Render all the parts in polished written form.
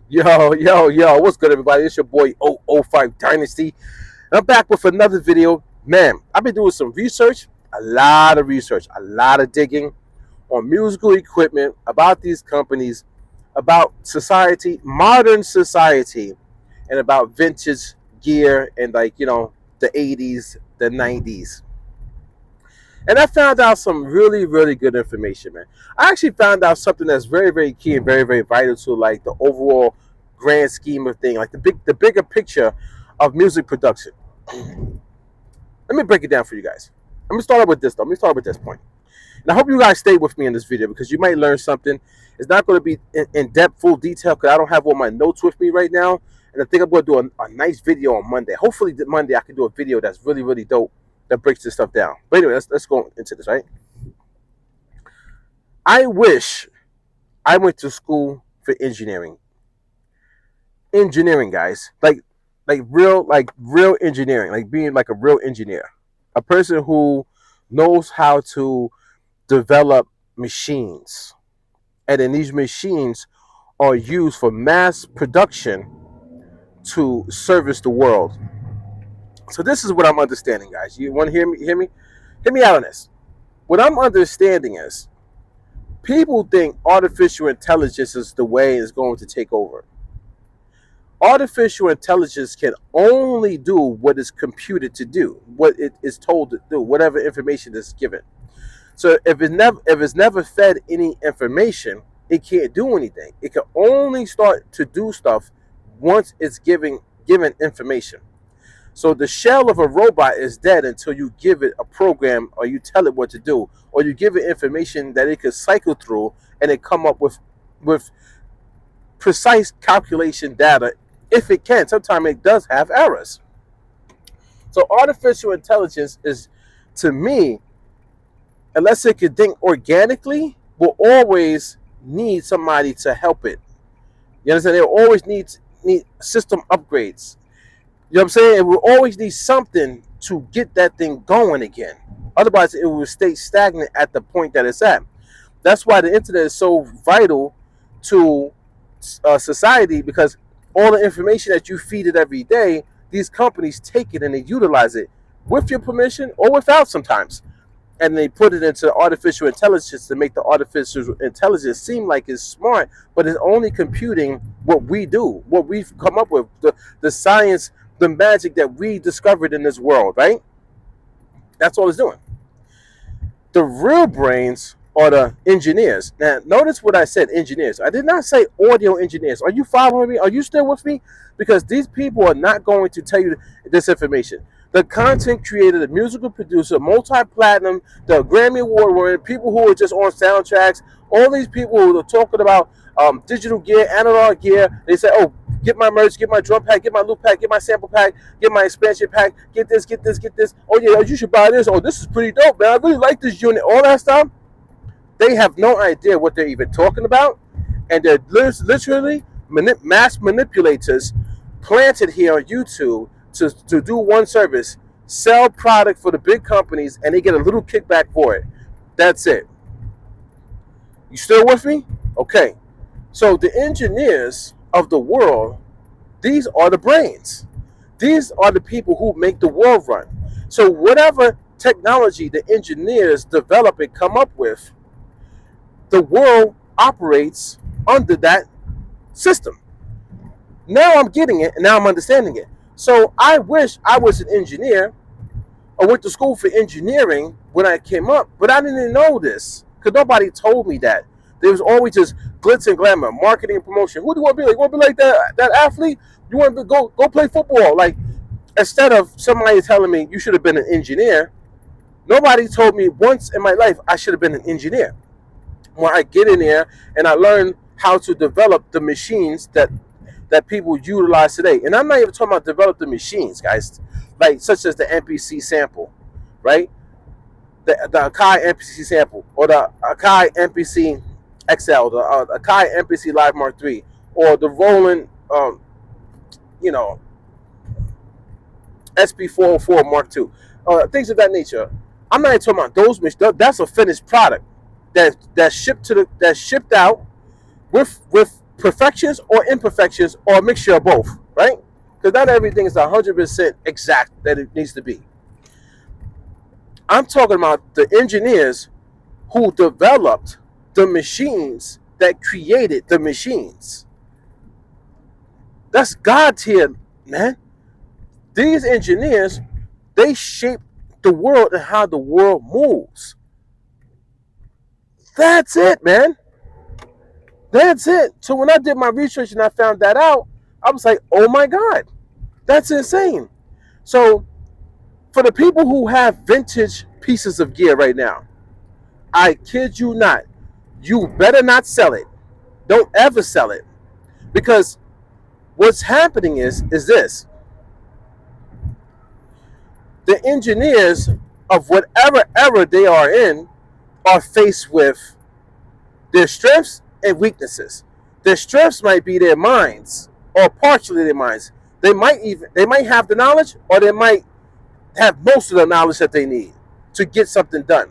Yo, what's good, everybody? It's your boy 005 Dynasty. And I'm back with another video. Man, I've been doing some research, a lot of digging on musical equipment, about these companies, about society, modern society, and about vintage gear and, like, the 80s, the 90s. And I found out some really, really good information, man. I actually found out something that's very, very key and very, very vital to, like, the overall grand scheme of thing, like the bigger picture of music production. Let me break it down for you guys. Let me start out with this though. Let me start with this point. And I hope you guys stay with me in this video because you might learn something. It's not going to be in depth, full detail because I don't have all my notes with me right now. And I think I'm going to do a nice video on Monday. Hopefully, Monday I can do a video that's really, really dope that breaks this stuff down. But anyway, let's go into this, right? I wish I went to school for engineering. Engineering, guys, like real engineering, like being like a real engineer, a person who knows how to develop machines, and then these machines are used for mass production to service the world. So this is what I'm understanding, guys. You want to hear me out on this. What I'm understanding is people think artificial intelligence is the way it's going to take over. Artificial intelligence can only do what is computed to do, what it is told to do, whatever information is given. So if it's never fed any information, it can't do anything. It can only start to do stuff once it's given information. So the shell of a robot is dead until you give it a program, or you tell it what to do, or you give it information that it can cycle through and it come up with precise calculation data. If it can, sometimes it does have errors. So artificial intelligence is, to me, unless it can think organically, will always need somebody to help it. You understand? It will always need system upgrades. You know what I'm saying? It will always need something to get that thing going again. Otherwise, it will stay stagnant at the point that it's at. That's why the internet is so vital to society, because all the information that you feed it every day, these companies take it and they utilize it with your permission or without sometimes. And they put it into artificial intelligence to make the artificial intelligence seem like it's smart, but it's only computing what we do, what we've come up with, the science, the magic that we discovered in this world, right? That's all it's doing. The real brains are the engineers. Now, notice what I said, engineers. I did not say audio engineers. Are you following me? Are you still with me? Because these people are not going to tell you this information. The content creator, the musical producer, multi-platinum, the Grammy Award winner, people who are just on soundtracks, all these people who are talking about digital gear, analog gear, they say, oh, get my merch, get my drum pack, get my loop pack, get my sample pack, get my expansion pack, get this, get this, get this. Oh, yeah, you should buy this. Oh, this is pretty dope, man. I really like this unit. All that stuff. They have no idea what they're even talking about, and they're literally mass manipulators planted here on YouTube to do one service, sell product for the big companies, and they get a little kickback for it. That's it. You still with me? Okay. So the engineers of the world, these are the brains. These are the people who make the world run. So whatever technology the engineers develop and come up with, the world operates under that system. Now I'm getting it, and now I'm understanding it. So I wish I was an engineer or went to school for engineering when I came up, but I didn't know this because nobody told me that. There was always just glitz and glamour, marketing and promotion. Who do you want to be like? You want to be like that athlete? You want to go play football? Like, instead of somebody telling me you should have been an engineer, nobody told me once in my life I should have been an engineer. When I get in there and I learn how to develop the machines that people utilize today. And I'm not even talking about develop the machines, guys, like such as the MPC Sample, right? The Akai MPC Sample, or the Akai MPC XL, the Akai MPC Live Mark III, or the Roland, SP404 Mark II, things of that nature. I'm not even talking about those machines. That's a finished product that's shipped out with perfections or imperfections or a mixture of both, right? Because not everything is 100% exact that it needs to be. I'm talking about the engineers who developed the machines that created the machines. That's God tier, man. These engineers, they shape the world and how the world moves. That's it, man. That's it. So when I did my research and I found that out, I was like, oh my God, that's insane. So for the people who have vintage pieces of gear right now, I kid you not, you better not sell it. Don't ever sell it. Because what's happening is this. The engineers of whatever era they are in are faced with their strengths and weaknesses. Their strengths might be their minds or partially their minds. They might have the knowledge, or they might have most of the knowledge that they need to get something done.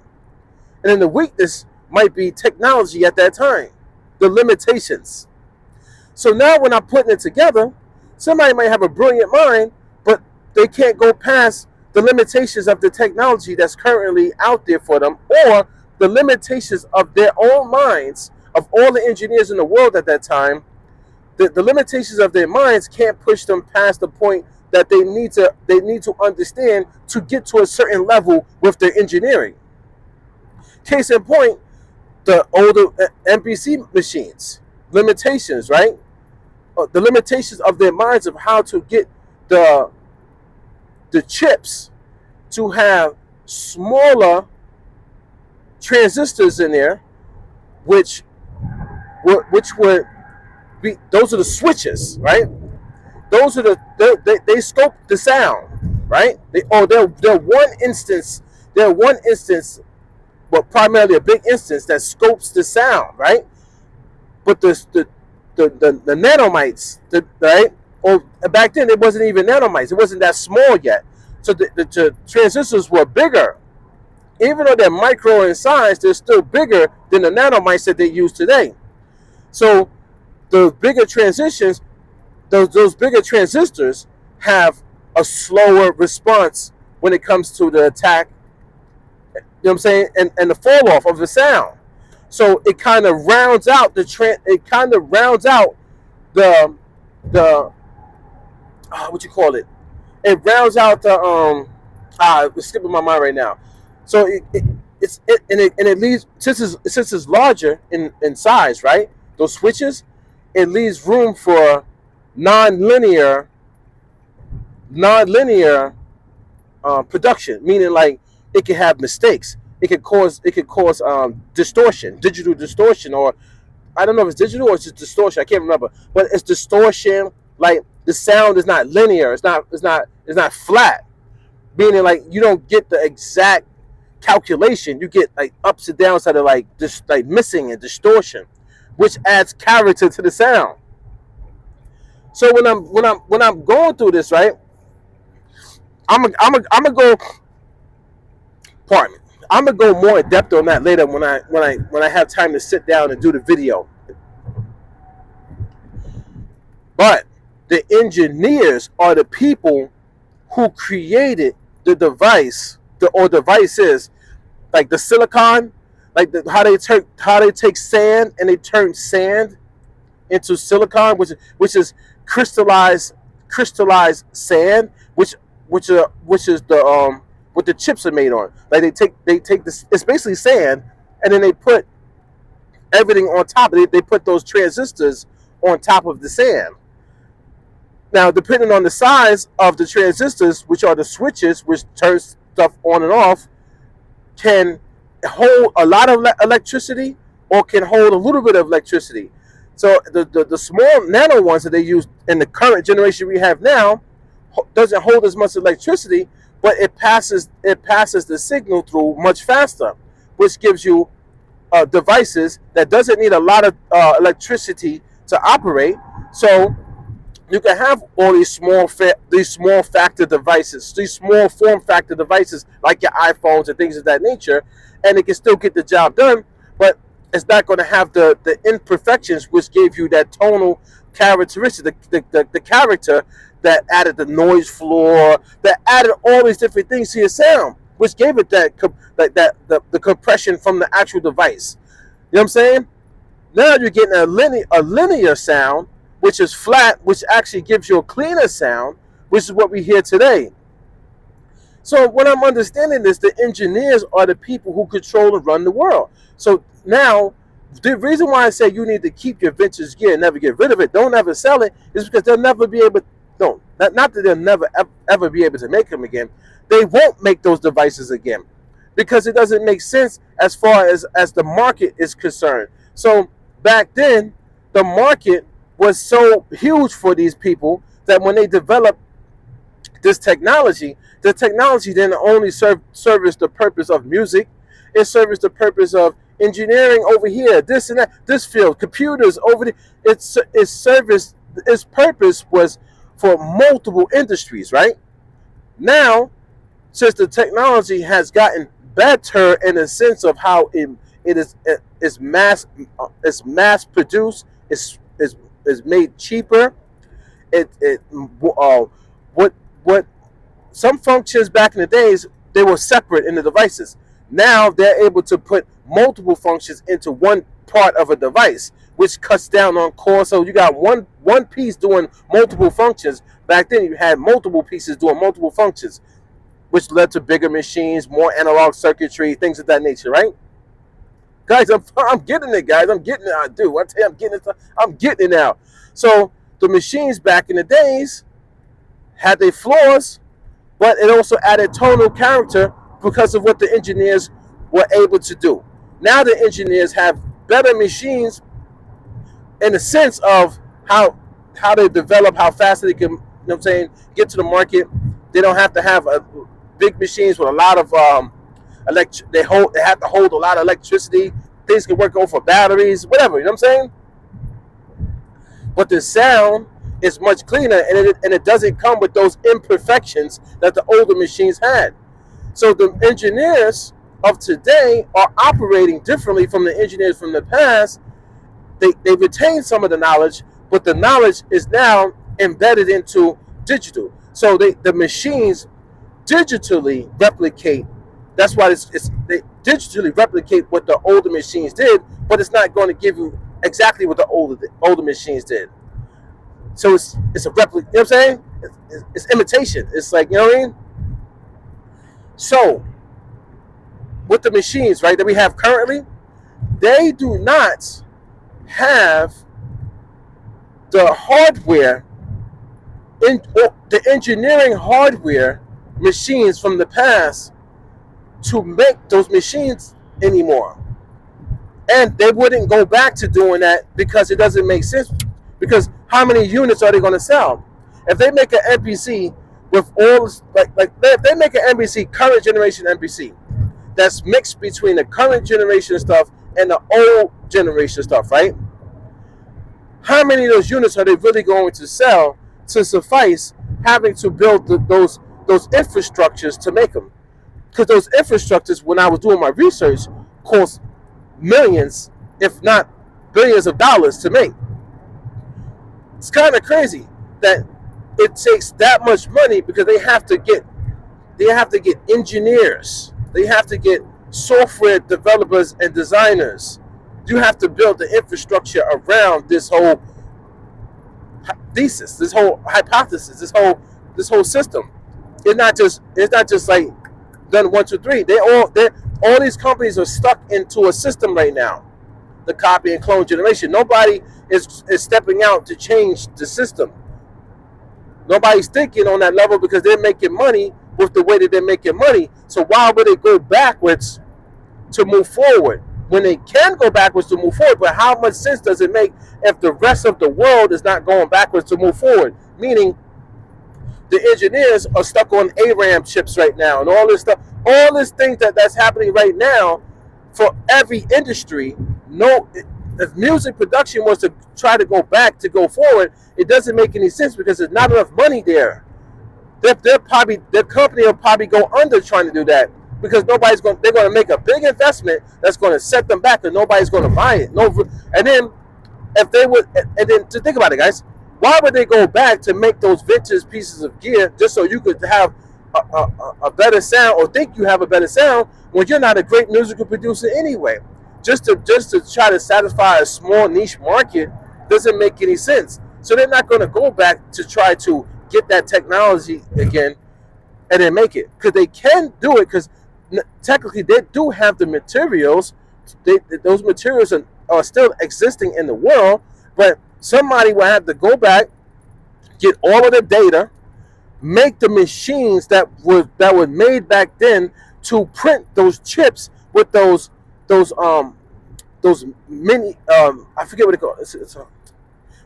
And then the weakness might be technology at that time, the limitations. So now when I'm putting it together, somebody might have a brilliant mind, but they can't go past the limitations of the technology that's currently out there for them, or the limitations of their own minds, of all the engineers in the world at that time. The limitations of their minds can't push them past the point that they need to understand to get to a certain level with their engineering. Case in point, the older MPC machines, limitations, right? The limitations of their minds of how to get the chips to have smaller transistors in there, which would be, those are the switches, right? Those are they scope the sound, right? They're one instance, well, primarily a big instance that scopes the sound, right? But the nanomites, right? Or back then it wasn't even nanomites. It wasn't that small yet. So the transistors were bigger. Even though they're micro in size, they're still bigger than the nanomites that they use today. So the bigger transitions, those bigger transistors have a slower response when it comes to the attack. You know what I'm saying? And the fall off of the sound. So it kind of rounds out the what you call it? It rounds out the it's skipping my mind right now. So it leaves, since it's larger in size, right? Those switches, it leaves room for non-linear production, meaning like it can have mistakes. It could cause distortion, digital distortion, or I don't know if it's digital or it's just distortion. I can't remember, but it's distortion. Like the sound is not linear. It's not flat, meaning like you don't get the exact calculation. You get like ups and downs that are like just like missing and distortion, which adds character to the sound. So when I'm going through this, right, I'm gonna go. Pardon me. I'm gonna go more in depth on that later when I have time to sit down and do the video. But the engineers are the people who created the device, or devices, like the silicon, like how they take sand and they turn sand into silicon, which is crystallized sand, which is the what the chips are made on. Like they take this, it's basically sand, and then they put everything on top of it. They put those transistors on top of the sand. Now, depending on the size of the transistors, which are the switches, which turn stuff on and off, can hold a lot of electricity or can hold a little bit of electricity. So the small nano ones that they use in the current generation we have now doesn't hold as much electricity, but it passes the signal through much faster, which gives you devices that doesn't need a lot of electricity to operate. So you can have all these small factor devices, these small form factor devices like your iPhones and things of that nature, and it can still get the job done. But it's not going to have the imperfections which gave you that tonal characteristic, the character that added the noise floor, that added all these different things to your sound, which gave it the compression from the actual device. You know what I'm saying? Now you're getting a linear sound, which is flat, which actually gives you a cleaner sound, which is what we hear today. So what I'm understanding is the engineers are the people who control and run the world. So now, the reason why I say you need to keep your vintage gear and never get rid of it, don't ever sell it, is because they'll never be able, not that they'll never ever be able to make them again. They won't make those devices again because it doesn't make sense as far as the market is concerned. So back then, the market was so huge for these people that when they developed this technology, the technology didn't only service the purpose of music, it serviced the purpose of engineering over here, this and that, this field, computers over there. Its purpose was for multiple industries, right? Now, since the technology has gotten better in the sense of how it's mass produced, is made cheaper. What some functions back in the days, they were separate in the devices. Now they're able to put multiple functions into one part of a device, which cuts down on cost. So you got one piece doing multiple functions. Back then you had multiple pieces doing multiple functions, which led to bigger machines, more analog circuitry, things of that nature, right? Guys, I'm getting it, guys. I'm getting it. I do. I tell you, I'm getting it now. So the machines back in the days had their flaws, but it also added tonal character because of what the engineers were able to do. Now the engineers have better machines in the sense of how they develop, how fast they can, you know what I'm saying, get to the market. They don't have to have big machines with a lot of they have to hold a lot of electricity. Things can work over batteries, whatever, you know what I'm saying? But the sound is much cleaner, and it doesn't come with those imperfections that the older machines had. So the engineers of today are operating differently from the engineers from the past. They retain some of the knowledge, but the knowledge is now embedded into digital. So the machines digitally replicate. That's why they digitally replicate what the older machines did, but it's not going to give you exactly what the older machines did. So it's a replica. You know what I'm saying? It's imitation. It's like, you know what I mean? So with the machines, right, that we have currently, they do not have the hardware the engineering hardware machines from the past to make those machines anymore. And they wouldn't go back to doing that because it doesn't make sense. Because how many units are they going to sell? If they make an MPC with all, if they make an MPC, current generation MPC, that's mixed between the current generation stuff and the old generation stuff, right? How many of those units are they really going to sell to suffice having to build those infrastructures to make them? Because those infrastructures, when I was doing my research, cost millions, if not billions of dollars to make. It's kind of crazy that it takes that much money because they have to get engineers, they have to get software developers and designers. You have to build the infrastructure around this whole thesis, this whole hypothesis, this whole system. It's not just like done 1, 2, 3. All these companies are stuck into a system right now, the copy and clone generation. Nobody is stepping out to change the system. Nobody's thinking on that level because they're making money with the way that they're making money. So why would they go backwards to move forward when they can go backwards to move forward? But how much sense does it make if the rest of the world is not going backwards to move forward? Meaning the engineers are stuck on ARAM chips right now and all this stuff, all this thing that's happening right now for every industry. No, if music production was to try to go back to go forward, it doesn't make any sense because there's not enough money there. Their company will probably go under trying to do that because they're going to make a big investment that's going to set them back, and nobody's going to buy it. No, and then if they would, and then to think about it, guys, why would they go back to make those vintage pieces of gear just so you could have a better sound, or think you have a better sound, when you're not a great musical producer anyway? Just to try to satisfy a small niche market doesn't make any sense. So they're not going to go back to try to get that technology again and then make it, because they can do it, because technically they do have the materials. Those materials are still existing in the world, but somebody will have to go back, get all of the data, make the machines that were made back then to print those chips with those mini I forget what they call it.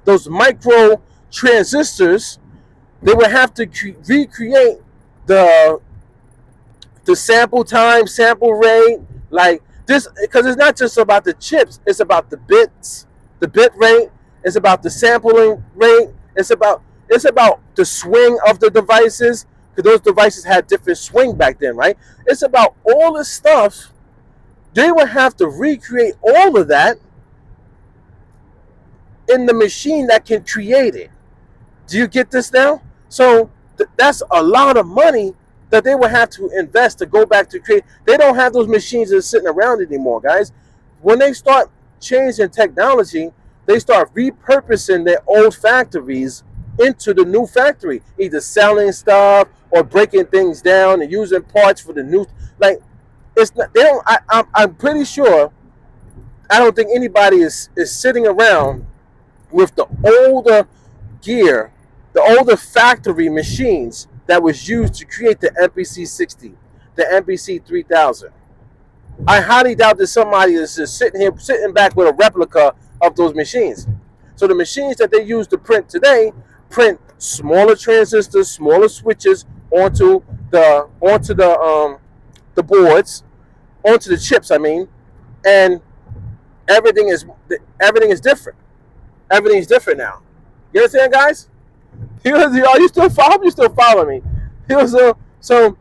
Those micro transistors. They would have to recreate the sample time, sample rate, like this, because it's not just about the chips. It's about the bits, the bit rate. It's about the sampling rate. It's about the swing of the devices, because those devices had different swing back then, right? It's about all this stuff. They would have to recreate all of that in the machine that can create it. Do you get this now? So that's a lot of money that they would have to invest to go back to create. They don't have those machines that's sitting around anymore, guys. When they start changing technology, they start repurposing their old factories into the new factory, either selling stuff or breaking things down and using parts for the new. Like, it's not. They don't. I'm pretty sure. I don't think anybody is sitting around with the older gear, the older factory machines that was used to create the MPC 60, the MPC 3000. I highly doubt that somebody is just sitting back with a replica of those machines. So the machines that they use to print today print smaller transistors, smaller switches onto the boards, onto the chips. I mean, and everything is different. Everything's different now. You understand, guys? Are you still following? You still following me? So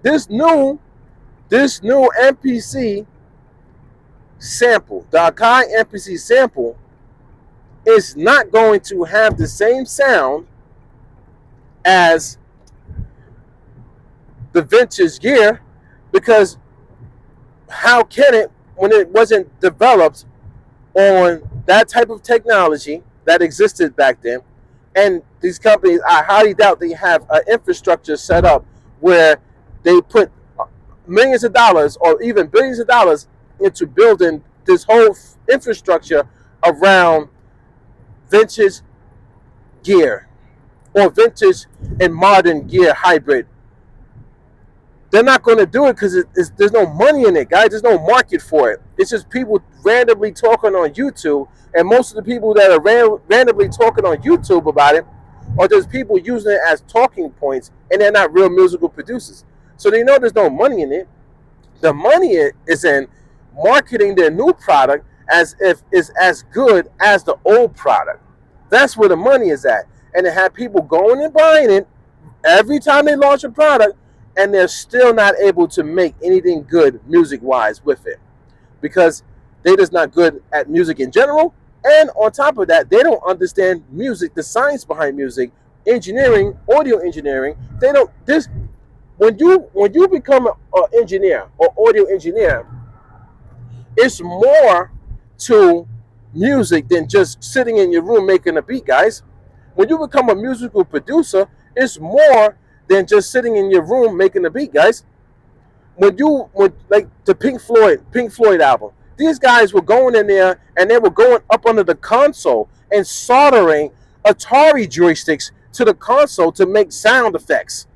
this new MPC sample, the Akai MPC sample, is not going to have the same sound as the vintage gear, because how can it, when it wasn't developed on that type of technology that existed back then? And these companies, I highly doubt they have an infrastructure set up where they put millions of dollars or even billions of dollars into building this whole infrastructure around vintage gear or vintage and modern gear hybrid. They're not going to do it because there's no money in it, guys. There's no market for it. It's just people randomly talking on YouTube, and most of the people that are randomly talking on YouTube about it are just people using it as talking points, and they're not real musical producers. So they know there's no money in it. The money is in marketing their new product as if it's as good as the old product. That's where the money is at. And they have people going and buying it every time they launch a product, and they're still not able to make anything good music-wise with it, because they're just not good at music in general. And on top of that, they don't understand music, the science behind music, engineering, audio engineering. They don't. This when you become an engineer or audio engineer, it's more to music than just sitting in your room making a beat, guys. When you become a musical producer, it's more than just sitting in your room making a beat, guys. When like the Pink Floyd album, these guys were going in there and they were going up under the console and soldering Atari joysticks to the console to make sound effects.